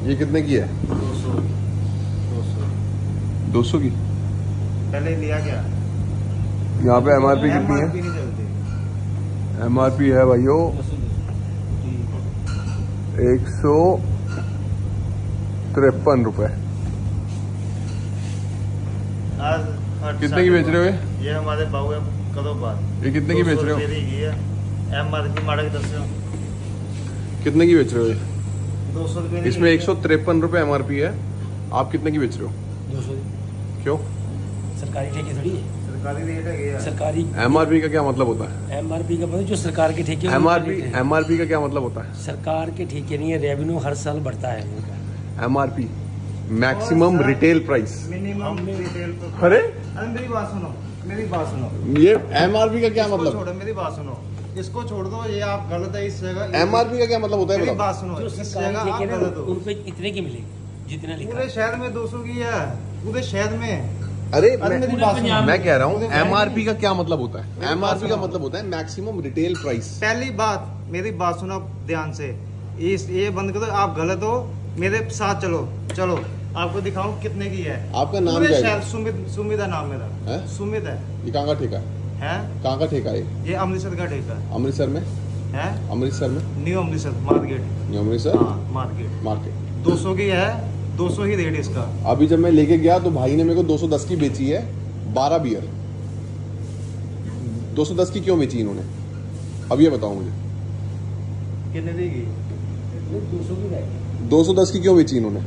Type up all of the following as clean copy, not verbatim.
ये कितने की है? 200 की। पहले लिया क्या? यहाँ पे एमआरपी कितनी है? एमआरपी है भाइयों 153 रुपए। आज कितने की बेच रहे हो ये हमारे बाबू है कदों बाद। ये कितने की बेच रहे हो? एमआरपी माड़ा की 10। कितने की बेच रहे हो ये? 200 रुपये। इसमें 153 रुपए एमआरपी है, आप कितने की बेच रहे हो? 200। क्यों? सरकारी ठेके थोड़ी है। सरकारी रेट है ये। सरकारी एमआरपी का क्या मतलब होता है? एमआरपी का मतलब जो सरकार के ठेके। एमआरपी का क्या मतलब होता है? सरकार के ठेके नहीं है, रेवेन्यू हर साल बढ़ता है उनका। MRP maximum retail price. Minimum retail. अरे मेरी बात सुनो, मेरी बात सुनो। ये एमआरपी का क्या मतलब? छोड़ो, मेरी बात सुनो, इसको छोड़ दो, ये आप गलत है इस जगह। एमआरपी का क्या मतलब होता है? मेरी बताओ। बात सुनो, जो इस सरकारी जगह आप ठेके ना गलत हो। उन पे इतने की मिलेगी जितना लिखा पूरे है। शहर में 200 की है, पूरे शहर में। अरे मेरी बात सुनो, मैं कह रहा हूँ एमआरपी का क्या मतलब होता है? एमआरपी का मतलब होता है मैक्सिमम रिटेल प्राइस। पहली बात, मेरी बात सुनो ध्यान से, ये बंद करो, आप गलत हो, मेरे साथ चलो। चलो आपको दिखाऊं कितने की है। आपका नाम पूरे क्या है? शहर सुमित है नाम मेरा। है? सुमित है। ये कहाँ का ठेका है? कहाँ का ठेका है? ये अमृतसर का ठेका है। अमृतसर में? है? अमृतसर में? New Amritsar market. New Amritsar हाँ मार्केट। मार्केट। 200 की है, 200 ही रेट इसका। अभी जब मैं लेके गया तो भाई ने मेरे को 210 की बेची है 12 बियर। 210 की क्यों बेची इन्होंने? अब ये बताओ मुझे। कितने देगी? 200 की है। 210 की क्यों बेची इन्होंने?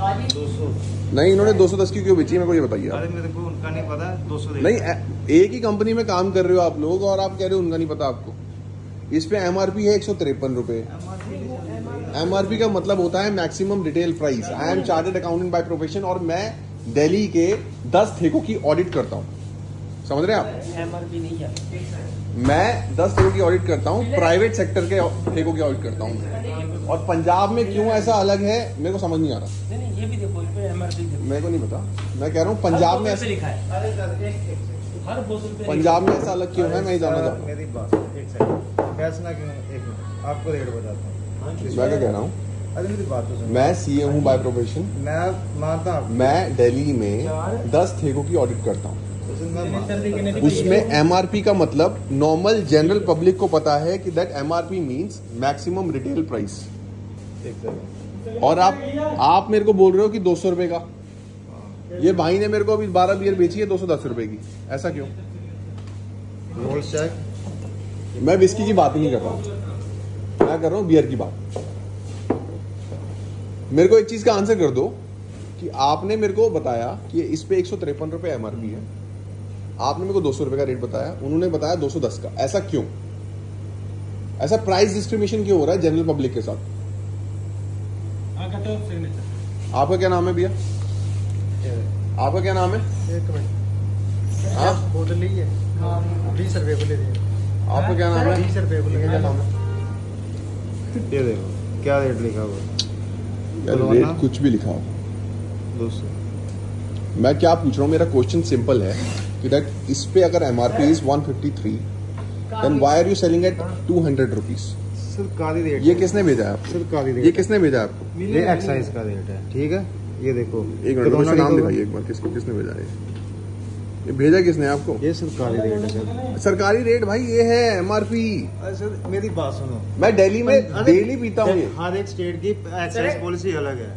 200। नहीं, इन्होंने 210 की क्यों बेची मेरे को ये बताइए आप। अरे मेरे को उनका नहीं पता, 200 नहीं, एक ही कंपनी में काम कर रहे हो आप लोग और आप कह रहे हो उनका नहीं पता आपको। इस पे एमआरपी है 153 रुपए। एमआरपी का मतलब होता है maximum retail price. I am chartered accountant by profession और मैं दिल्ली के 10 ठेकों की ऑडिट करता हूँ। समझ रहे हैं आप? एमआरपी नहीं है। मैं 10 ठेकों की ऑडिट करता हूँ, प्राइवेट सेक्टर के ठेकों की ऑडिट करता हूँ। और पंजाब में क्यों ऐसा अलग है मेरे को समझ नहीं आ रहा। नहीं ये भी देखो, इस पे एमआरपी देखो। मेरे को नहीं पता, मैं कह रहा हूँ पंजाब में ऐसा लिखा है। हर बोतल पे पंजाब में ऐसा अलग क्यों है, मैं ही जानना चाहता हूँ। मेरी बात एक सेकंड, फैसला क्यों? एक मिनट, आपको रेट बताता हूँ। मैं क्या कह रहा हूँ, अरे मेरी बात तो सुनो। मैं सीए हूँ बाय प्रोफेशन। मैं मानता हूँ, मैं दिल्ली में 10 ठेकों की ऑडिट करता हूँ। उसमें एमआरपी का मतलब नॉर्मल जनरल पब्लिक को पता है कि that MRP means maximum retail price. और आप मेरे को बोल रहे हो कि 200 रुपए का। ये भाई ने मेरे को अभी 12 बियर बेची है 210 रुपए की, ऐसा क्यों? मैं विस्की की बात ही नहीं कर रहा हूँ, मैं कर रहा हूँ बियर की बात। मेरे को एक चीज का आंसर कर दो कि आपने मेरे को बताया कि इस पे 153 रुपए एमआरपी है, आपने मेरे को 200 रुपए का रेट बताया, उन्होंने बताया 210 का। ऐसा क्यों? ऐसा प्राइस डिस्क्रिमिनेशन क्यों हो रहा है जनरल पब्लिक के साथ? आपका क्या नाम है भैया? आपका क्या नाम है? एक मिनट, हाँ? बोतल ली है 20 रुपए को ले दिए। आपका क्या नाम है? 20 रुपए को ले क्या नाम है? ये देखो क्या रेट लिखा हुआ है। यार रेट कुछ भी लिखा हो। 200। मैं क्या पूछ रहा हूँ, मेरा क्वेश्चन सिंपल है कि दैट इस पे अगर MRP is 153 then why are you selling at 200 rupees? सरकारी रेट। ये किसने भेजा है आपको? सरकारी रेट। ये किसने भेजा है आपको? ये एक्साइज का रेट है, ठीक है? ये देखो, एक मिनट मुझे नाम दिखाइए एक बार, किसको किसने भेजा है? ये भेजा किसने आपको? ये सरकारी रेट है सर। सरकारी रेट भाई ये है एमआरपी। अरे सर मेरी बात सुनो, मैं दिल्ली में डेली पीता हूँ ये। हर एक स्टेट की एक्साइज पॉलिसी अलग है,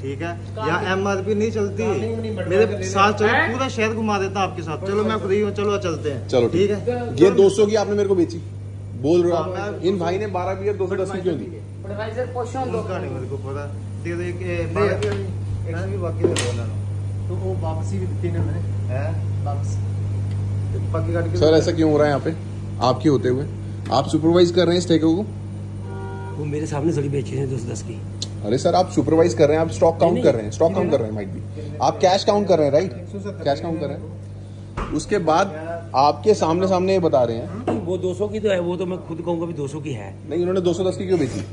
ठीक है? यहाँ एमआरपी नहीं चलती। मेरे साथ चलो, पूरा शहर घुमा देता आपके साथ। चलो मैं फ्री हूँ, चलो चलते हैं। चलो ठीक है। ये 200 की आपने मेरे को बेची बोल रहे हो आप। इन भाई ने 12 बियर 210 की क्यों दी? उनका नहीं मेरे को पता। तेरे एक भी बाकी दे दो ना, तो वो वापसी भी देना मैंने है वापस। बाकी काट के। सर ऐसा क्यों हो रहा है यहाँ पे आपके होते हुए? आप सुपरवाइज कर रहे हैं इस ठेके को? वो मेरे सामने थोड़ी बेची है 210 की। अरे सर आप सुपरवाइज कर रहे हैं, आप स्टॉक काउंट कर रहे हैं, स्टॉक काउंट कर रहे हैं, माइट बी आप कैश काउंट कर रहे हैं, राइट? कैश काउंट कर रहे हैं। उसके बाद आपके सामने सामने ये बता रहे हैं वो 200 की तो है, वो तो मैं खुद कहूँगा भी 200 की है। नहीं, उन्होंने 210 की क्यों बेची?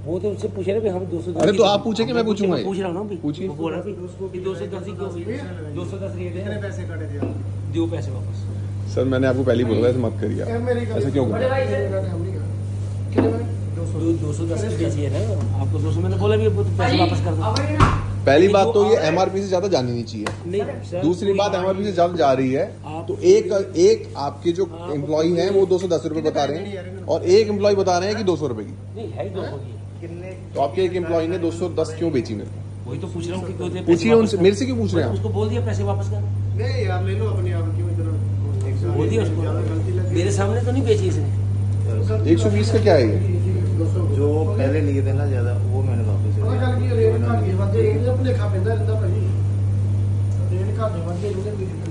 वो तो उससे पूछ रहे भी हम 200। अरे तो आप पूछे कि मैं पूछूंगा? पूछ रहा हूँ ना अभी। पूछिए। वो बोल रहा भी 210 ही क्यों हुई? 210 रेट है, पैसे काटे थे, दो पैसे वापस। सर मैंने आपको पहले ही बोला था ऐसे मत करिए, ऐसा क्यों कर रहे हैं? 210 की बेची है ना आपको 200 मैंने बोला भी पैसे वापस कर दो। पहली बात तो ये एमआरपी से ज्यादा जानी नहीं चाहिए। नहीं सर, दूसरी बात एमआरपी से ज्यादा जा रही है तो एक आपके जो एम्प्लॉय हैं वो 210 रुपए बता रहे हैं और एक एम्प्लॉय बता रहे हैं कि 200 रुपए की। नहीं है 200 की। तो आपके एक एम्प्लॉय ने 210 क्यों बेची मेरे को? वही तो पूछ रहा हूँ कि पूछिए उनसे, मेरे से क्यों पूछ रहे हैं आप? उसको बोल दिया पैसे वापस कर। नहीं यार ले लो अपने आप क्यों इतना बोल दिया उसको, मेरे सामने तो नहीं बेची इसने। 120 का क्या है ये? जो पहले लिए थे ना ज्यादा वो मैंने वापस रेट घट गए, अपने खा पैंदा रहता भाई, रेट घट गए